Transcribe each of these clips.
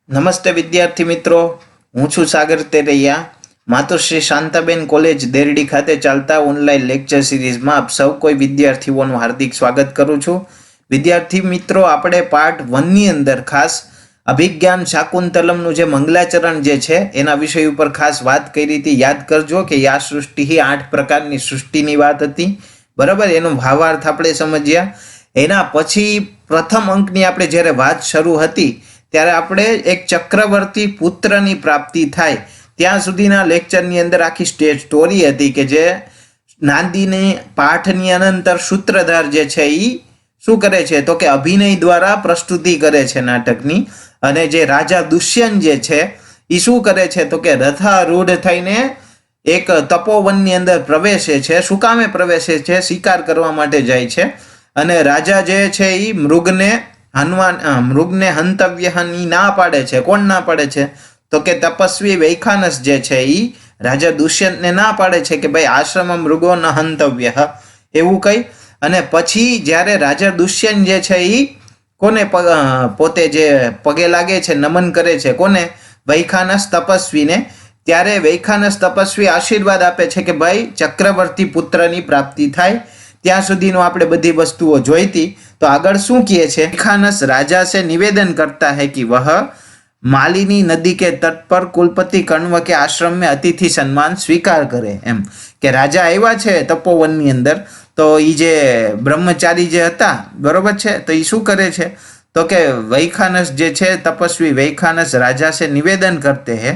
નમસ્તે વિદ્યાર્થી મિત્રો, હું છું સાગર તેરૈયા. માતુશ્રી શાંતાબેન કોલેજ દેરડી ખાતે ચાલતા ઓનલાઈન લેક્ચર સિરીઝમાં આપ સૌ કોઈ વિદ્યાર્થીઓનું હાર્દિક સ્વાગત કરું છું. વિદ્યાર્થી મિત્રો, આપણે પાર્ટ 1 ની અંદર ખાસ અભિજ્ઞાન શાકુંતલમનું જે મંગલાચરણ જે છે એના વિષય ઉપર ખાસ વાત કરી હતી. યાદ કરજો કે યા સૃષ્ટિ 8 પ્રકારની સૃષ્ટિની વાત હતી, બરાબર. એનો ભાવાર્થ આપણે સમજ્યા. એના પછી પ્રથમ અંકની આપણે જ્યારે વાત શરૂ હતી ત્યારે આપણે એક ચક્રવર્તી પુત્રની પ્રાપ્તિ થાય ત્યાં સુધીના લેક્ચરની અંદર આખી સ્ટોરી હતી કે જે નાંદીની પાઠની અનંતર સૂત્રધાર જે છે એ શું કરે છે તો કે અભિનય દ્વારા પ્રસ્તુતિ કરે છે નાટકની. અને જે રાજા દુષ્યંત જે છે એ શું કરે છે તો કે રથારૂઢ થઈને એક તપોવનની અંદર પ્રવેશે છે. શું કામે પ્રવેશે છે? શિકાર કરવા માટે જાય છે. અને રાજા જે છે એ મૃગને હંતવ્યની ના પાડે છે. કોણ ના પાડે છે તો કે તપસ્વી વૈખાનસ જે છે એ રાજા દુષ્યંતને ના પાડે છે કે ભાઈ આશ્રમ મૃગો ન હંતવ્ય એવું કઈ. અને પછી જ્યારે રાજા દુષ્યંત જે છે એ કોને પોતે જે પગે લાગે છે, નમન કરે છે, કોને? વૈખાનસ તપસ્વીને. ત્યારે વૈખાનસ તપસ્વી આશીર્વાદ આપે છે કે ભાઈ ચક્રવર્તી પુત્રની પ્રાપ્તિ થાય. ત્યાં સુધીનું આપણે બધી વસ્તુઓ જોઈતી. તો આગળ શું કહે છે? વૈખાનસ રાજા से निवेदन करता है कि वह मालिनी नदी के तट पर कुलपति कण्व के आश्रम में अतिथि सम्मान स्वीकार करे. एम કે રાજા આવ્યા છે તપોવનની અંદર, તો એ જે બ્રહ્મચારી જે હતા, બરોબર છે, તો એ શું કરે છે તો કે વૈખાનસ જે છે તપસ્વી વૈખાનસ રાજા से निवेदन करते हैं,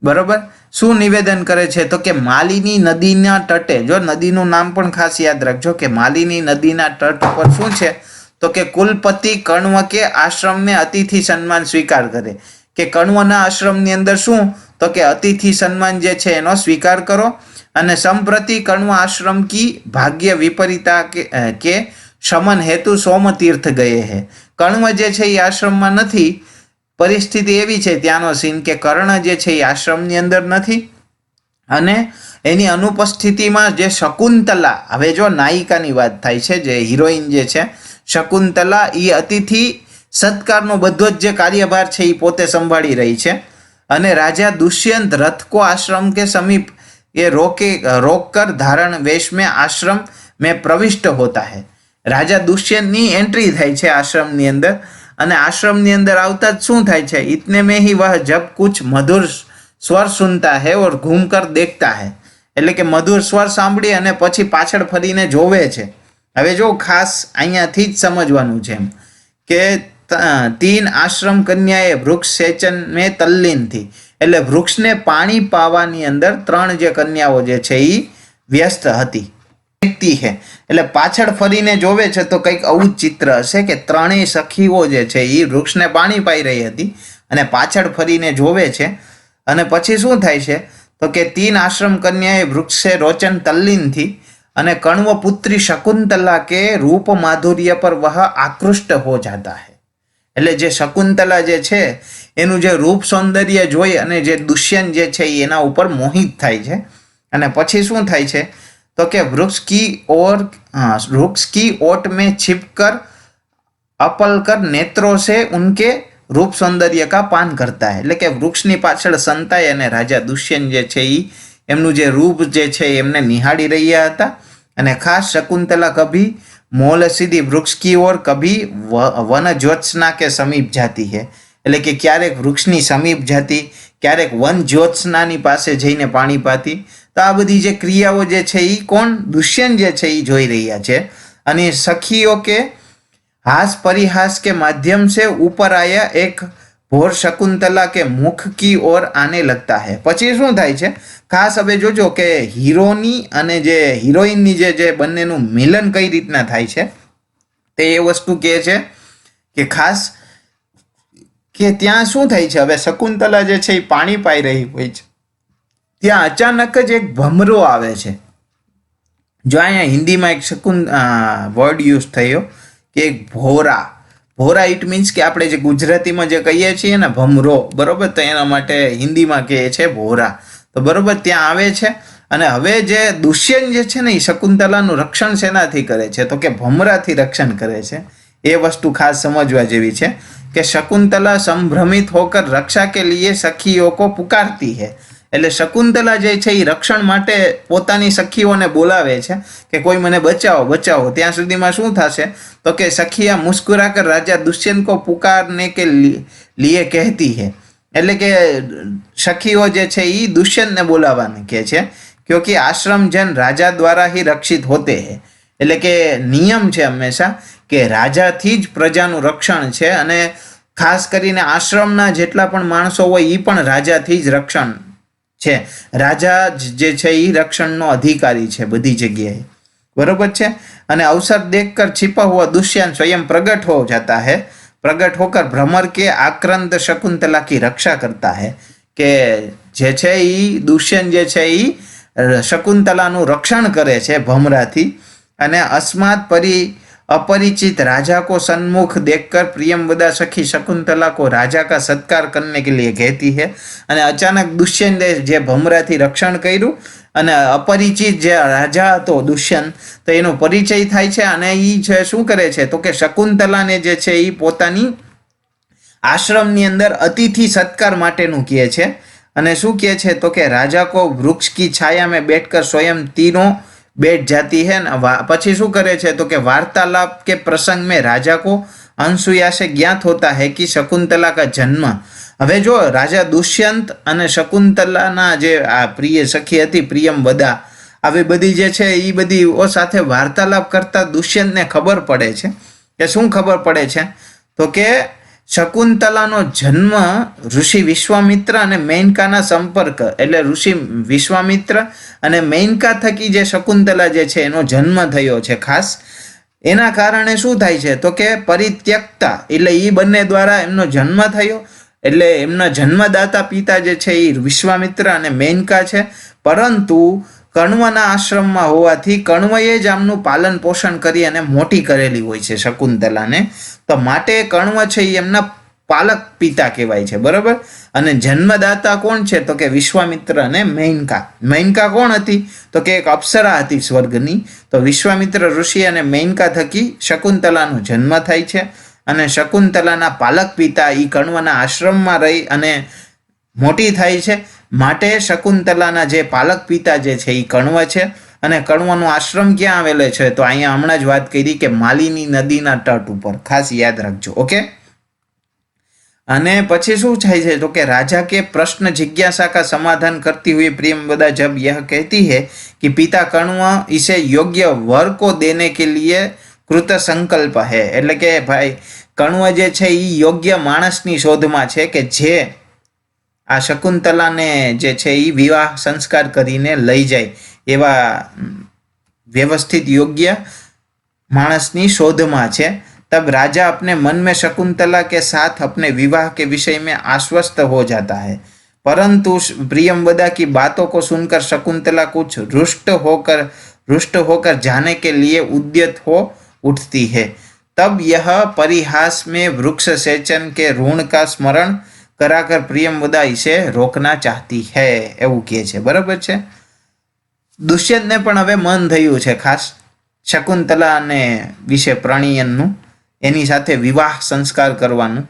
બરોબર. શું નિવેદન કરે છે તો કે માલિની નદીના તટે, જો નદીનું નામ પણ ખાસ યાદ રાખજો કે માલિની નદીના તટ પર શું છે તો કે કુલપતિ કण्व કે આશ્રમ में અતિથિ સન્માન સ્વીકાર કરે. કે કण्वના આશ્રમની અંદર શું તો કે અતિથિ સન્માન જે છે એનો સ્વીકાર કરો. અને સંપ્રતિ કण्व આશ્રમ કી ભાગ્ય વિપરીતા કે શમન હેતુ સોમતીર્થ ગયે હે. કण्व જે છે એ આશ્રમમાં નથી. પરિસ્થિતિ એવી છે ત્યાંનો સીન કે કર્ણ જે છે એ આશ્રમની અંદર નથી. અને એની અનુપસ્થિતિમાં જે શકુંતલા, હવે જો નાયિકાની વાત થાય છે, જે હિરોઈન જે છે શકુંતલા, એ અતિથિ સત્કારનો બધો જ જે કાર્યભાર છે એ પોતે સંભાળી રહી છે. અને રાજા દુષ્યંત रथ को आश्रम के समीप ये रोककर धारण वेश में आश्रम में प्रविष्ट होता है. રાજા દુષ્યંતની એન્ટ્રી થાય છે આશ્રમની અંદર. અને આશ્રમની અંદર આવતા જ શું થાય છે? ઇતને में ही वह जब कुछ मधुर स्वर सुनता है और घूम कर देखता है. એટલે કે મધુર સ્વર સાંભળી અને પછી પાછળ ફરીને જોવે છે. હવે જો ખાસ અહીંયાથી જ સમજવાનું છે એમ કે 3 આશ્રમ કન્યાએ વૃક્ષ સેચન મેં તલ્લીન થી, એટલે વૃક્ષને પાણી પાવાની અંદર 3 જે કન્યાઓ જે છે એ વ્યસ્ત હતી. હે એટલે પાછળ ફરીને જોવે છે તો કંઈક આવું ચિત્ર હશે કે 3 સખીઓ જે છે એ વૃક્ષને પાણી પાઈ રહી હતી અને પાછળ ફરીને જોવે છે. અને પછી શું થાય છે તો કે 3 આશ્રમ કન્યાએ વૃક્ષે રોચન તલ્લીન થી અને કण्व પુત્રી શકુંતલા કે રૂપ માધુર્ય પર વહ આકૃષ્ટ હો જાતા હૈ. એટલે જે શકુંતલા જે છે એનું જે રૂપ સૌંદર્ય જોઈ અને જે દુષ્યંત જે છે એના ઉપર મોહિત થાય છે. અને પછી શું થાય છે तो कि वृक्ष की ओट में छिपकर अपलकर नेत्रों से उनके रूप सौंदर्य का पान करता है. એટલે કે વૃક્ષની પાછળ સંતાય અને રાજા દુષ્યંત જે છે એ એમનું જે રૂપ જે છે એમને નિહાળી રહ્યા હતા. અને ખાસ શકુંતલા કભી મોલ સીધી વૃક્ષ કી ઓર કભી વન જ્યોત્સના કે સમીપ જાતી है. એટલે કે ક્યારેક વૃક્ષની સમીપ જાતી, ક્યારેક વન જ્યોત્સનાની પાસે જઈને પાણી પાતી. તો આ બધી જે ક્રિયાઓ જે છે એ કોણ? દુષ્યંત જે છે એ જોઈ રહ્યા છે. અને સખીઓ કે हास परिहास के माध्यम से ऊपर आया एक भोर शकुंतला के मुख की ओर आने लगता है. પછી શું થાય છે ખાસ હવે જોજો કે હીરોની અને જે હિરોઈનની જે બંનેનું મિલન કઈ રીતના થાય છે તે એ વસ્તુ કહે છે કે ખાસ કે ત્યાં શું થાય છે. હવે શકુંતલા જે છે એ પાણી પાઈ રહી હોય છે, ત્યાં અચાનક જ એક ભમરો આવે છે. જો અહીંયા હિન્દીમાં એક વર્ડ યુઝ થયો કે એક ભોરા. ભોરા ઇટ મીન્સ કે આપણે જે ગુજરાતીમાં જે કહીએ છીએ ને ભમરો, બરોબર, તો એના માટે હિન્દીમાં કહે છે ભોરા. તો બરોબર ત્યાં આવે છે. અને હવે જે દુષ્યંત જે છે ને એ શકુંતલાનું રક્ષણ શેનાથી કરે છે તો કે ભમરાથી રક્ષણ કરે છે. એ વસ્તુ ખાસ સમજવા જેવી છે कि शकुंतला संभ्रमित होकर रक्षा के लिए सखियों को पुकारती है। એટલે શકુંતલા જે છે એ રક્ષણ માટે પોતાની સખીઓને બોલાવે છે કે કોઈ મને બચાવો બચાવો। ત્યાં સુધીમાં શું થશે તો કે સખિયા મુસ્કુરાકર રાજા દુષ્યંત को पुकारने के लिए कहती है। એટલે કે સખીઓ જે છે એ દુષ્યંતને બોલાવવાને કહે છે, क्योंकि आश्रम जन राजा द्वारा ही रक्षित होते हैं। એટલે કે નિયમ છે હંમેશા કે રાજાથી જ પ્રજાનું રક્ષણ છે, અને ખાસ કરીને આશ્રમના જેટલા પણ માણસો હોય એ પણ રાજાથી જ રક્ષણ છે। રાજા જે છે એ રક્ષણનો અધિકારી છે બધી જગ્યાએ, बरोबर છે। અને अवसर देखकर छिपा हुआ दुष्यंत स्वयं प्रकट हो जाता है, प्रकट होकर भ्रमर के आक्रांत शकुंतला की रक्षा करता है। કે જે છે એ દુષ્યંત જે છે એ શકુંતલાનું રક્ષણ કરે છે ભમરાથી। અને अस्मात् अपरिचित राजा को सन्मुख देखकर प्रियंवदा सखी शकुंतला को राजा का सत्कार करने के लिए कहती है। અને અચાનક દુષ્યંતે જે ભમરાથી રક્ષણ કર્યું અને અપરિચિત જે રાજા હતો દુષ્યંત, તો એનો પરિચય થાય છે અને એ છે શું કરે છે તો કે શકુંતલાને જે છે એ પોતાની આશ્રમની અંદર અતિથિ સત્કાર માટેનું કહે છે। અને શું કહે છે તો કે રાજા કો વૃક્ષ કી છાયા में बैठकर स्वयं तीनों बैठ जाती है। પછી શું કરે છે તો કે वार्तालाप के प्रसंग में राजा को अनसुया से ज्ञात होता है कि शकुंतला का जन्म। હવે જો રાજા દુષ્યંત અને શકુંતલાના જે આ પ્રિય સખી હતી પ્રિયંવદા, આવી બધી જે છે એ બધી સાથે વાર્તાલાપ કરતા દુષ્યંતને ખબર પડે છે કે શું ખબર પડે છે તો કે શકુંતલાનો જન્મ ઋષિ વિશ્વામિત્ર અને મેનકાના સંપર્ક, એટલે ઋષિ વિશ્વામિત્ર અને મેનકા થકી જે શકુંતલા જે છે એનો જન્મ થયો છે ખાસ। એના કારણે શું થાય છે તો કે પરિત્યક્તા, એટલે એ બંને દ્વારા એમનો જન્મ થયો। એટલે એમના જન્મદાતા પિતા જે છે એ વિશ્વામિત્ર અને મેનકા છે, પરંતુ કણવના આશ્રમમાં હોવાથી કણવએ જ આમનું પાલન પોષણ કરી અને મોટી કરેલી હોય છે શકુંતલાને, તો માટે કણવ છે એ એમના પાલક પિતા કહેવાય છે, બરાબર। અને જન્મદાતા કોણ છે તો કે વિશ્વામિત્ર અને મેનકા। મેનકા કોણ હતી તો કે એક અપ્સરા હતી સ્વર્ગની, તો વિશ્વામિત્ર ઋષિ અને મેનકા થકી શકુંતલાનો જન્મ થાય છે। અને શકુંતલાના પાલક પિતા એ કણવના આશ્રમમાં રહી અને મોટી થાય છે, માટે શકુંતલાના જે પાલક પિતા જે છે એ કણવ છે। અને કણવનો આશ્રમ ક્યાં આવેલો છે તો અહીંયા હમણાં જ વાત કરી કે માલિની નદીના તટ ઉપર, ખાસ યાદ રાખજો, ઓકે। અને પછી શું થાય છે તો કે राजा के प्रश्न जिज्ञासा का समाधान करती हुई प्रियंवदा जब यह कहती है कि पिता कण्व इसे योग्य वर को देने के लिए कृत संकल्प है। એટલે કે ભાઈ કણવ જે છે એ યોગ્ય માણસની શોધમાં છે કે જે આ શકુંતલાને જે છે એ વિવાહ સંસ્કાર કરીને લઈ જાય એવા વ્યવસ્થિત યોગ્ય માણસની શોધમાં છે। तब राजा अपने मन में शकुंतला के साथ अपने विवाह के विषय में आश्वस्त हो जाता है, परंतु प्रियंवदा की बातों को सुनकर शकुंतला कुछ रुष्ट होकर जाने के लिए उद्यत हो उठती है। तब यह परिहास में वृक्ष सेचन के ऋण का स्मरण कराकर प्रियंवदा इसे रोकना चाहती है, એવું કહે છે, બરાબર છે। દુષ્યંતને પણ હવે મન થયું છે ખાસ શકુંતલાને વિશે પ્રણયનનું, એની સાથે વિવાહ સંસ્કાર કરવાનું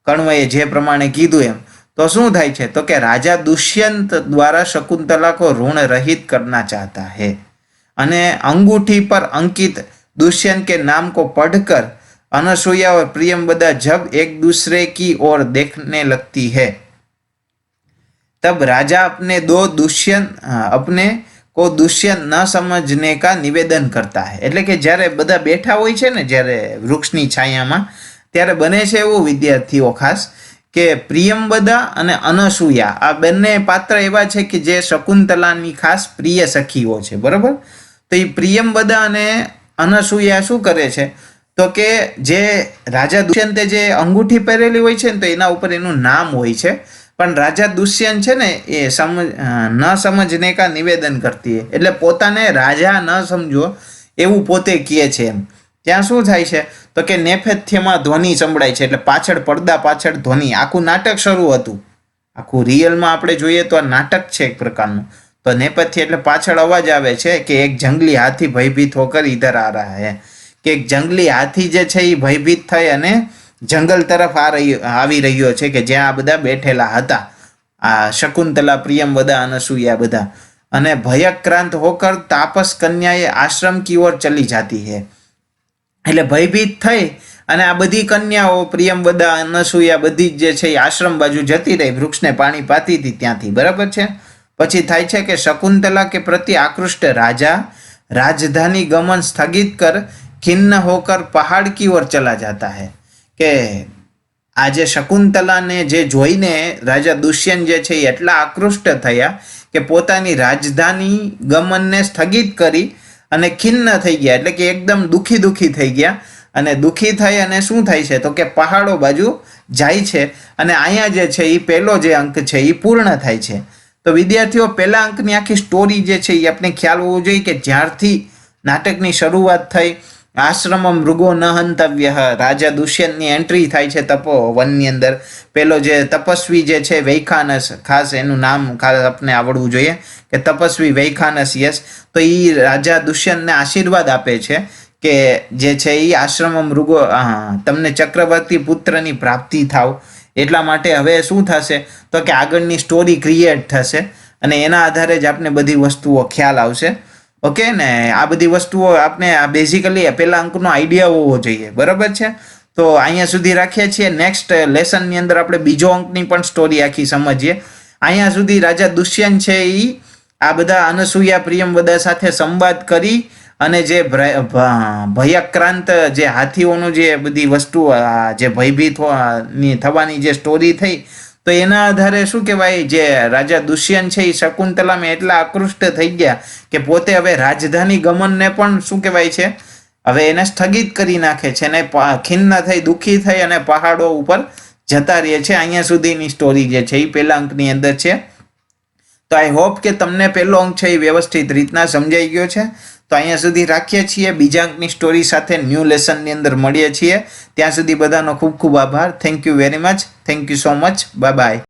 કણવએ જે પ્રમાણે કીધું એમ। તો શું થાય છે તો કે રાજા દુષ્યંત દ્વારા શકુંતલા को ऋण रहित करना चाहता है। અને अंगूठी पर अंकित दुष्यंत के नाम को पढ़कर अनसुया और प्रियंवदा जब एक दूसरे की ओर देखने लगती है, तब राजा अपने को दुष्यंत न समझने का निवेदन करता है। એટલે કે જ્યારે બધા બેઠા હોય છે ને જ્યારે વૃક્ષની છાયામાં, ત્યારે બને છે એવું વિદ્યાર્થીઓ ખાસ કે પ્રિયંવદા અને અનસુયા આ બંને પાત્ર એવા છે કે જે શકુંતલાની ખાસ પ્રિય સખીઓ છે, બરાબર। તો એ પ્રિયંવદા અને અનસુયા શું કરે છે તો કે જે રાજા દુષ્યંતે જે અંગૂઠી પહેરેલી હોય છે ને તો એના ઉપર એનું નામ હોય છે, પણ રાજા દુષ્યંત છે ને એ ન સમજને કા નિવેદન કરતી है, એટલે પોતાને રાજા ન સમજો એવું પોતે કહે છે એમ। ત્યાં શું થાય છે તો કે નેપથ્યમાં ધ્વનિ સંભળાય છે, એટલે પાછળ પડદા પાછળ ધ્વનિ, આખું નાટક શરૂ હતું, આખું રિયલમાં આપણે જોઈએ તો આ નાટક છે એક પ્રકારનું। તો નેપથ્ય એટલે પાછળ અવાજ આવે છે કે એક જંગલી હાથી ભયભીત હોકર ઇધર આ રહા હૈ, કે એક જંગલી હાથી જે છે એ ભયભીત થઈ અને જંગલ તરફ આવી રહ્યો છે કે જ્યાં આ બધા બેઠેલા હતા, આ શકુંતલા, પ્રિયમવદા, અનસુયા બધા, અને ભયક્રાંત હોકર તાપસ કન્યાએ આશ્રમ की ओर चली जाती है. એટલે ભયભીત થઈ અને આ બધી કન્યાઓ પ્રિયમવદા, અનસુયા બધી જ જે છે એ આશ્રમ બાજુ જતી રહી, વૃક્ષને પાણી પાતી હતી ત્યાંથી. બરાબર છે. પછી થાય છે કે શકુંતલા કે પ્રતિ આકૃષ્ટ રાજા राजधानी गमन स्थगित कर खिन्न होकर पहाड़ की ओर चला जाता है. કે આજે શકુંતલાને જે જોઈને રાજા દુષ્યંત જે છે એ એટલા આકૃષ્ટ થયા કે પોતાની રાજધાની ગમનને સ્થગિત કરી અને ખિન્ન થઈ ગયા, એટલે કે એકદમ દુખી થઈ ગયા. અને દુખી થઈ અને શું થાય છે તો કે પહાડો બાજુ જાય છે. અને અહીંયા જે છે એ પહેલો જે અંક છે એ પૂર્ણ થાય છે. તો વિદ્યાર્થીઓ, પહેલા અંકની આખી સ્ટોરી જે છે એ આપણે ખ્યાલ હોવો જોઈએ કે જ્યારથી નાટકની શરૂઆત થઈ, આશ્રમ મૃગો ન હંતવ્ય, રાજા દુષ્યંતની એન્ટ્રી થાય છે તપોવનની અંદર. પેલો જે તપસ્વી જે છે વૈખાનસ, ખાસ એનું નામ ખાસ આપણે આવડવું જોઈએ કે તપસ્વી વૈખાનસ, યસ. તો એ રાજા દુષ્યંતને આશીર્વાદ આપે છે કે જે છે એ આશ્રમ મૃગો, તમને ચક્રવર્તી પુત્રની પ્રાપ્તિ થાવ. એટલા માટે હવે શું થશે તો કે આગળની સ્ટોરી ક્રિએટ થશે અને એના આધારે જ આપણે બધી વસ્તુઓ ખ્યાલ આવશે. ઓકે ને, આ બધી વસ્તુઓ આપણે બેઝિકલી પહેલા અંકનો આઈડિયા હોવો જોઈએ. બરાબર છે. તો અહીંયા સુધી રાખીએ છીએ. નેક્સ્ટ લેસનની અંદર આપણે બીજો અંકની પણ સ્ટોરી આખી સમજીએ. અહીંયા સુધી રાજા દુષ્યંત છે એ આ બધા અનસુયા, પ્રિયમવદા સાથે સંવાદ કરી અને જે ભયક્રાંત જે હાથીઓનું જે બધી વસ્તુ, જે ભયભીત થવાની જે સ્ટોરી થઈ, તો એના આધારે શું કહેવાય, જે રાજા દુષ્યંત છે એ શકુંતલામાં એટલા આકૃષ્ટ થઈ ગયા કે પોતે હવે રાજધાની ગમનને પણ શું કહેવાય છે, હવે એને સ્થગિત કરી નાખે છે અને ખિન્ન થઈ, દુઃખી થઈ અને પહાડો ઉપર જતા રહે છે. અહીંયા સુધીની સ્ટોરી જે છે એ પહેલા અંકની અંદર છે. તો આઈ હોપ કે તમને પહેલો અંક છે એ વ્યવસ્થિત રીતના સમજાઈ ગયો છે. તો અહીંયા સુધી રાખીએ છીએ. બીજા અંકની સ્ટોરી સાથે ન્યૂ લેસનની અંદર મળીએ છીએ. ત્યાં સુધી બધાનો ખૂબ ખૂબ આભાર. Thank you very much. Thank you so much. Bye bye.